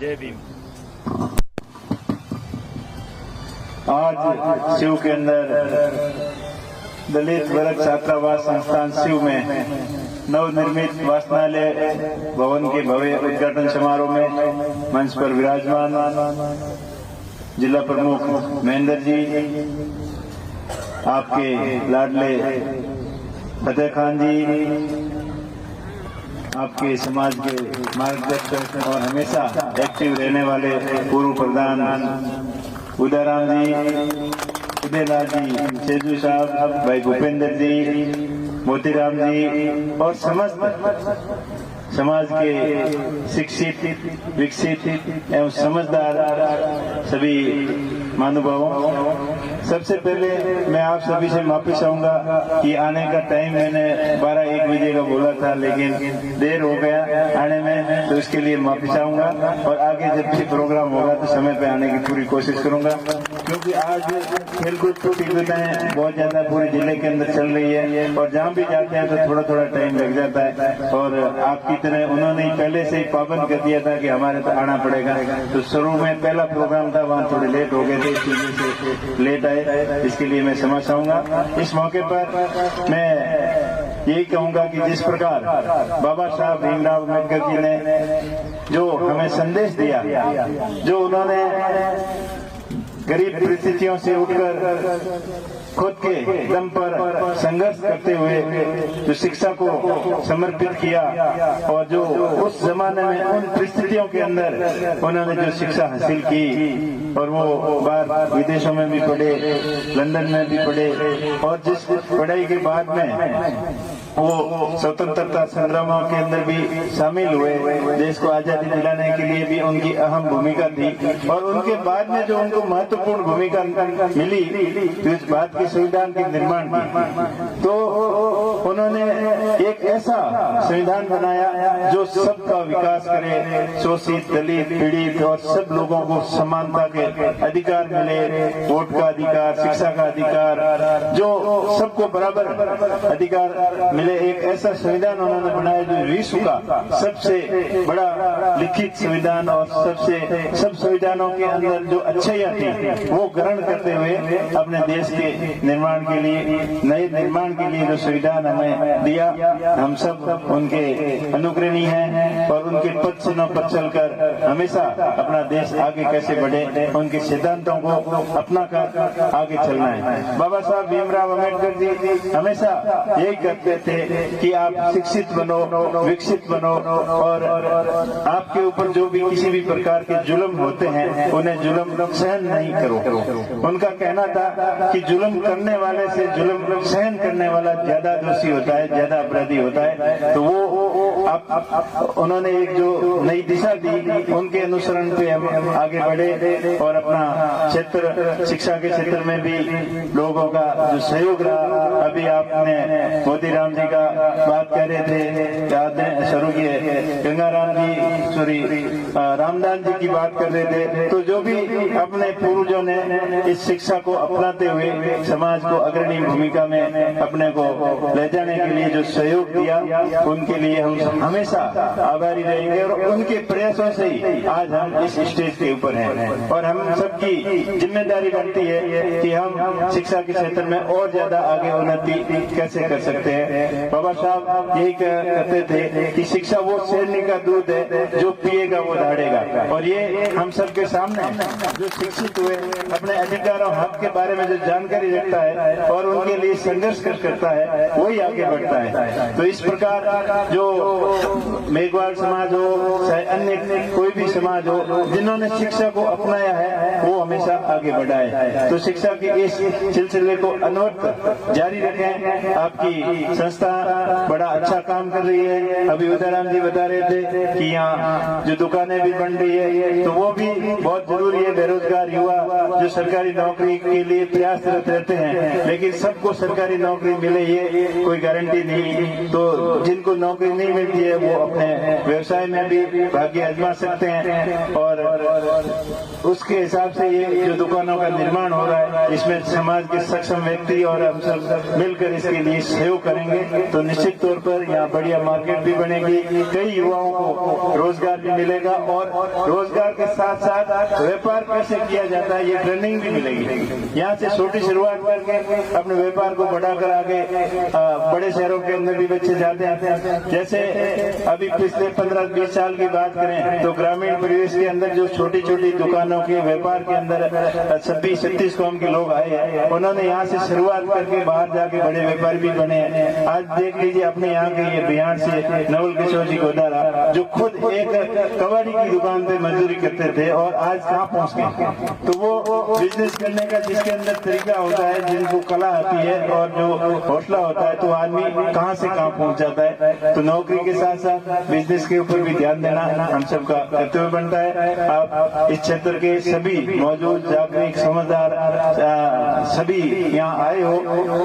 जय भीम। आज शिव के अंदर दलित वर्ग छात्रावास संस्थान शिव में नवनिर्मित वाचनालय भवन के भव्य उद्घाटन समारोह में मंच पर विराजमान जिला प्रमुख महेंद्र जी, आपके लाडले फतेह खान जी, आपके समाज के मार्गदर्शक और हमेशा एक्टिव रहने वाले पूर्व प्रधान उदयराम जी, उदयलाल जी, सेजू साहब, भाई भूपेंद्र जी, मोतीराम जी और समस्त समाज के शिक्षित, विकसित एवं समझदार सभी महानुभावों, सबसे पहले मैं आप सभी से माफी चाहूंगा कि आने का टाइम मैंने 12-1 बजे का बोला था, लेकिन देर हो गया आने में, तो इसके लिए माफी चाहूंगा। और आगे जब भी प्रोग्राम होगा तो समय पे आने की पूरी कोशिश करूंगा, क्योंकि आज खेलकूद प्रतियोगिताएं बहुत ज्यादा पूरे जिले के अंदर चल रही है और जहाँ भी जाते हैं तो थोड़ा थोड़ा टाइम लग जाता है। और आपकी तरह उन्होंने पहले से ही पाबंद कर दिया था कि हमारे तो आना पड़ेगा, तो शुरू में पहला प्रोग्राम था, वहाँ थोड़े लेट हो गए थे, इस वजह से लेट आए, इसके लिए मैं क्षमा चाहूंगा। इस मौके पर मैं यही कहूंगा कि जिस प्रकार बाबा साहब भीमराव अम्बेडकर जी ने जो हमें संदेश दिया, जो उन्होंने गरीब परिस्थितियों से उठकर खुद के दम पर संघर्ष करते हुए जो शिक्षा को समर्पित किया और जो उस जमाने में उन परिस्थितियों के अंदर उन्होंने जो शिक्षा हासिल की और वो बाहर विदेशों में भी पढ़े, लंदन में भी पढ़े, और जिस पढ़ाई के बाद में वो स्वतंत्रता संग्रामों के अंदर भी शामिल हुए, देश को आजादी दिलाने के लिए भी उनकी अहम भूमिका थी। और उनके बाद में जो उनको महत्वपूर्ण भूमिका मिली तो इस बात के संविधान के निर्माण की, तो उन्होंने एक ऐसा संविधान बनाया जो सबका विकास करे, शोषित, दलित, पीड़ित और सब लोगों को समानता के अधिकार मिले, वोट का अधिकार, शिक्षा का अधिकार, जो सबको बराबर अधिकार मिले, एक ऐसा संविधान उन्होंने बनाया जो विश्व का सबसे बड़ा लिखित संविधान और सब संविधानों के अंदर जो अच्छाइयाँ थी वो ग्रहण करते हुए अपने देश के निर्माण के लिए, नए निर्माण के लिए जो संविधान हमें दिया, हम सब उनके अनुग्रही हैं और उनके पद से न पद चलकर हमेशा अपना देश आगे कैसे बढ़े, उनके सिद्धांतों को अपना कर आगे चलना है। बाबा साहब भीमराव अम्बेडकर जी हमेशा यही कहते थे कि आप शिक्षित बनो, विकसित बनो और आपके ऊपर जो भी किसी भी प्रकार के जुल्म होते हैं उन्हें जुल्म सहन नहीं करो। उनका कहना था कि जुल्म करने वाले से जुल्म सहन करने वाला ज्यादा दोषी होता है, ज्यादा अपराधी होता है। तो वो उन्होंने एक जो नई दिशा दी, उनके अनुसरण पे हम आगे बढ़े और अपना क्षेत्र, शिक्षा के क्षेत्र में भी लोगों का जो सहयोग रहा। अभी आपने मोतीराम जी का बात कर रहे थे, याद है, स्वर्गीय गंगाराम जी, सॉरी रामदास जी की बात कर रहे थे, तो जो भी अपने पूर्वजों ने इस शिक्षा को अपनाते हुए समाज को अग्रणी भूमिका में अपने को ले जाने के लिए जो सहयोग दिया, उनके लिए हम हमेशा आभारी रहेंगे और उनके प्रयासों से ही आज हम इस स्टेज के ऊपर हैं। और हम सबकी जिम्मेदारी बनती है कि हम शिक्षा के क्षेत्र में और ज्यादा आगे उन्नति कैसे कर सकते हैं। बाबा साहब यही कहते थे कि शिक्षा वो शेरनी का दूध है, जो पिएगा वो दहाड़ेगा। और ये हम सबके सामने जो शिक्षित हुए, अपने अधिकारों हक के बारे में जो जानकारी रखता है और उनके लिए संघर्ष करता है, वही आगे बढ़ता है। तो इस प्रकार जो मेघवाल समाज हो, चाहे अन्य कोई भी समाज हो, जिन्होंने शिक्षा को अपनाया है वो हमेशा आगे बढ़ा है। तो शिक्षा के इस सिलसिले को अनवरत जारी रखें। आपकी संस्था बड़ा अच्छा काम कर रही है। अभी उदयराम जी बता रहे थे कि यहाँ जो दुकानें भी बन रही है, तो वो भी बहुत जरूरी है। बेरोजगार युवा जो सरकारी नौकरी के लिए प्रयासरत रहते हैं, लेकिन सबको सरकारी नौकरी मिले ये कोई गारंटी नहीं। तो जिनको नौकरी नहीं मिलती है वो अपने व्यवसाय में भी भाग्य आजमा सकते हैं। और उसके हिसाब से ये जो दुकानों का निर्माण हो रहा है, इसमें समाज के सक्षम व्यक्ति और हम सब मिलकर इसके लिए सहयोग करेंगे तो निश्चित तौर पर यहाँ बढ़िया मार्केट भी बनेगी, कई युवाओं को रोजगार भी मिलेगा और रोजगार के साथ साथ व्यापार कैसे किया जाता है ये ट्रेनिंग भी मिलेगी। यहाँ से छोटी शुरुआत करके अपने व्यापार को बढ़ाकर आगे बड़े शहरों के अंदर भी बच्चे जाते हैं। जैसे अभी पिछले 15-20 साल की बात करें तो ग्रामीण परिवेश के अंदर जो छोटी छोटी दुकानों के व्यापार के अंदर 26-37 कौम के लोग आए हैं, उन्होंने यहाँ से शुरुआत करके बाहर जाके बड़े व्यापारी भी बने हैं। आज देख लीजिए अपने यहाँ के ये बिहार से नवल किशोर जी गोदारा जो खुद एक कबाड़ी की दुकान पे मजदूरी करते थे और आज कहाँ पहुँच गए। तो वो बिजनेस करने का जिसके अंदर तरीका होता है, जिनको कला आती है और जो हौसला होता है, तो आदमी कहाँ से कहाँ पहुँच जाता है। तो नौकरी के साथ साथ बिजनेस के ऊपर भी ध्यान देना हम सबका कर्तव्य बनता है। आप इस क्षेत्र के सभी मौजूद जागरूक समझदार सभी यहाँ आए हो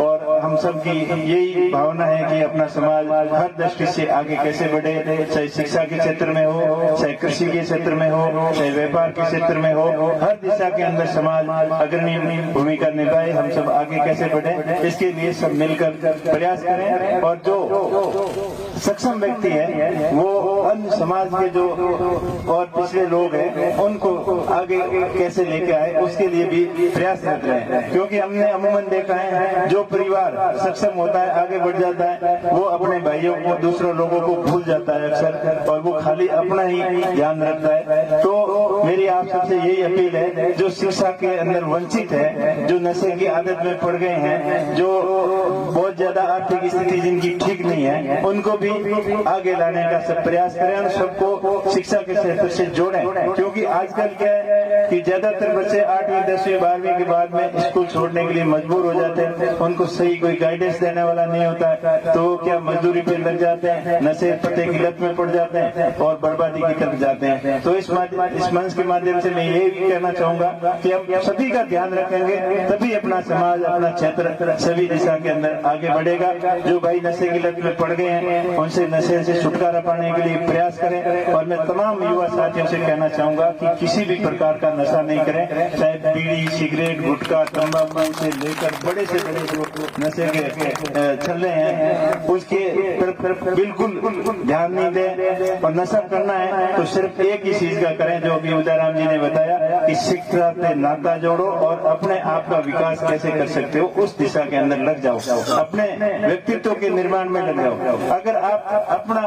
और हम सब की यही भावना है कि अपना समाज हर दृष्टि से आगे कैसे बढ़े, चाहे शिक्षा के क्षेत्र में हो, चाहे कृषि के क्षेत्र में हो, चाहे व्यापार के क्षेत्र में हो, हर दिशा के अंदर समाज अग्रणी भूमिका निभाए। हम सब आगे कैसे बढ़े इसके लिए सब मिलकर प्रयास करें और जो सक्षम व्यक्ति है वो अन्य समाज के जो और पिछले लोग हैं उनको आगे कैसे लेके आए उसके लिए भी प्रयासरत रहे। क्योंकि हमने अमूमन देखा है जो परिवार सक्षम होता है, आगे बढ़ जाता है, वो अपने भाइयों को, दूसरों लोगों को भूल जाता है अक्सर और वो खाली अपना ही ध्यान रखता है। तो मेरी आप सबसे यही अपील है, जो शिक्षा के अंदर वंचित है, जो नशे की आदत में पड़ गए हैं, जो बहुत ज्यादा आर्थिक स्थिति जिनकी ठीक नहीं है, उनको भी आगे लाने का सब प्रयास करें और सबको शिक्षा के क्षेत्र से जोड़ें। क्योंकि आजकल क्या है कि ज्यादातर बच्चे 8वीं 10वीं 12वीं के बाद में स्कूल छोड़ने के लिए मजबूर हो जाते हैं, उनको सही कोई गाइडेंस देने वाला नहीं होता है, तो क्या मजदूरी पे लग जाते हैं, नशे पत्ते की लत में पड़ जाते हैं और बर्बादी की तरफ जाते हैं। तो इस मंच के माध्यम से मैं ये भी कहना चाहूंगा कि हम सभी का ध्यान रखेंगे तभी अपना समाज, अपना क्षेत्र सभी दिशा के अंदर आगे बढ़ेगा। जो भाई नशे की लत में पड़ गए हैं उनसे नशे से छुटकारा पाने के लिए प्रयास करें और मैं तमाम युवा साथियों से कहना चाहूंगा कि किसी भी प्रकार का नशा नहीं करें, चाहे बीड़ी, सिगरेट, गुटखा, तंबाकू से लेकर बड़े से बड़े जो नशे के छल्ले हैं उसके तरफ बिल्कुल ध्यान नहीं दें। और नशा करना है तो सिर्फ एक ही चीज का करें जो अभी उदयराम जी ने बताया कि शिक्षा से नाता जोड़ो और अपने आप का विकास कैसे कर सकते हो उस दिशा के अंदर लग जाओ, अपने व्यक्तित्व के निर्माण में लग जाओ। अगर आप अपना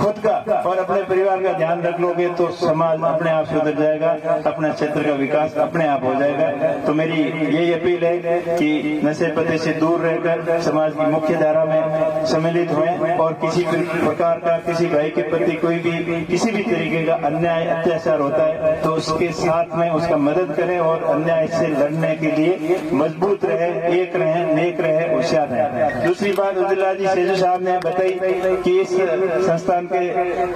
खुद का और अपने परिवार का ध्यान रख लोगे तो समाज अपने आप सुधर जाएगा, अपना क्षेत्र का विकास अपने आप हो जाएगा। तो मेरी यही अपील है कि नशे पते से दूर रहकर समाज की मुख्य धारा में सम्मिलित हुए और किसी भी प्रकार का किसी भाई के प्रति कोई भी किसी भी तरीके का अन्याय अत्याचार होता है तो उसके साथ में उसका मदद करें और अन्याय से लड़ने के लिए मजबूत रहे, एक रहे, नेक रहे, होशियार रहे। दूसरी बात उदयलाल जी सेजू साहब ने बताई कि इस संस्थान के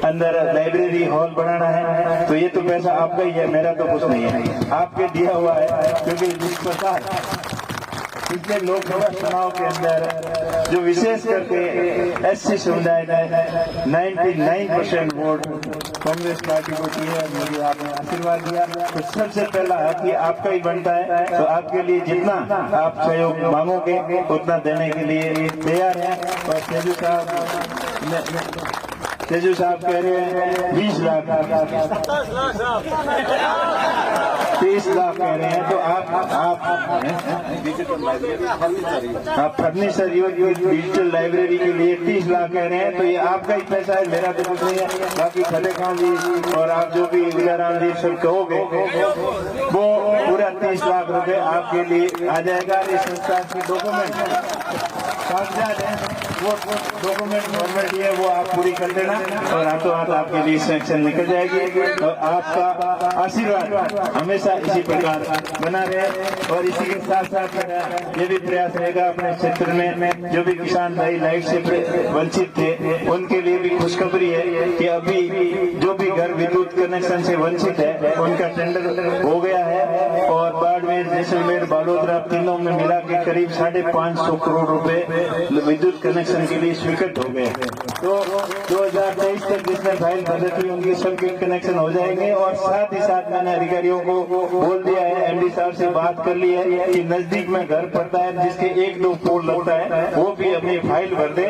अंदर लाइब्रेरी हॉल बनाना है, तो ये तो पैसा आपका ही है, मेरा तो कुछ नहीं है, आपके दिया हुआ है। क्योंकि जिस प्रकार पिछले लोकसभा चुनाव के अंदर जो विशेष करके SC समुदाय ने 99% वोट कांग्रेस पार्टी को दिए, मुझे आपने आशीर्वाद दिया, तो सबसे पहला हक ये आपका ही बनता है। तो आपके लिए जितना आप सहयोग मांगोगे उतना देने के लिए तैयार है। और सेजू साहब कह रहे हैं 20 लाख, 30 लाख कह रहे हैं, तो आप फर्नीचर डिजिटल लाइब्रेरी के लिए 30 लाख कह रहे हैं, तो ये आपका ही पैसा है, मेरा तो कुछ नहीं है। बाकी खले खान जी और आप जो भी उदयराम जी सब कहोगे वो पूरा 30 लाख रुपए आपके लिए आ जाएगा। इस संस्था के डॉक्यूमेंट कागजात है, वो डॉक्यूमेंट फॉर्मेलिटी है, वो आप पूरी कर देना और हाथों हाथ आपके लिए सेंक्शन निकल जाएगी। और आपका आशीर्वाद हमेशा इसी प्रकार बना रहे। और इसी के साथ साथ ये भी प्रयास रहेगा अपने क्षेत्र में जो भी किसान भाई लाइट से वंचित थे उनके लिए भी खुशखबरी है कि अभी जो भी घर विद्युत कनेक्शन से वंचित है उनका टेंडर हो गया है और बाड़मेर, जैसलमेर, बालोतरा तीनों में मिला के करीब 550 करोड़ रुपए विद्युत कनेक्शन कनेक्शन के लिए स्वीकृत हो गए। तो 2023 तक जिसने फाइल भर रखी होंगी सबके कनेक्शन हो जाएंगे। और साथ ही साथ मैंने अधिकारियों को बोल दिया है, एमडी साहब से बात कर ली है कि नजदीक में घर पड़ता है जिसके 1-2 पोल लगता है वो भी अपनी फाइल भर दे।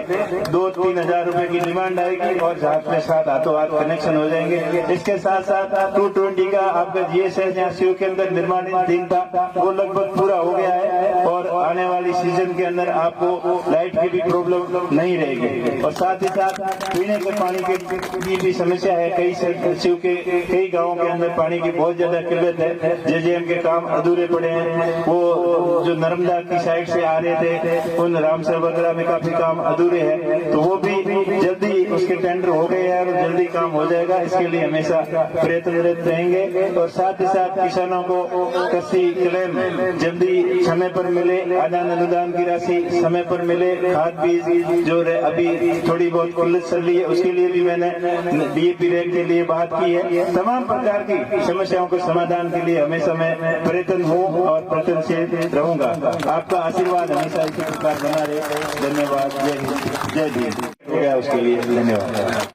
2-3 हजार रुपए की डिमांड आएगी और साथ में साथ हाथों हाथ कनेक्शन हो जाएंगे। इसके साथ साथ 220 का आपका जीएसएस यहाँ सीओ के अंदर निर्माणाधीन था वो लगभग पूरा हो गया है और आने वाली सीजन के अंदर आपको लाइट की भी प्रॉब्लम नहीं रहेगी। और साथ ही साथ पीने के पानी की भी समस्या है। कई गांवों के अंदर पानी की बहुत ज्यादा किल्लत है। जेजेएम के काम अधूरे पड़े हैं। वो जो नर्मदा की साइड से आ रहे थे उन रामसर वगैरह में काफी काम अधूरे हैं, तो वो भी जल्दी उसके टेंडर हो गए हैं और जल्दी काम हो जाएगा। इसके लिए हमेशा प्रयत्नरत रहेंगे। और साथ ही साथ किसानों को कृषि क्लेम जल्दी समय पर मिले, आदान अनुदान की राशि समय पर मिले, खाद बीज जो अभी थोड़ी बहुत किल्लत चल रही है उसके लिए भी मैंने डीएपी रैक के लिए बात की है। तमाम प्रकार की समस्याओं के समाधान के लिए हमेशा मैं प्रयत्न हूँ और प्रयत्नशील रहूंगा। आपका आशीर्वाद हमेशा इसी प्रकार बना रहे। धन्यवाद। जय हिंद, जय भीम। हो गया उसके लिए धन्यवाद।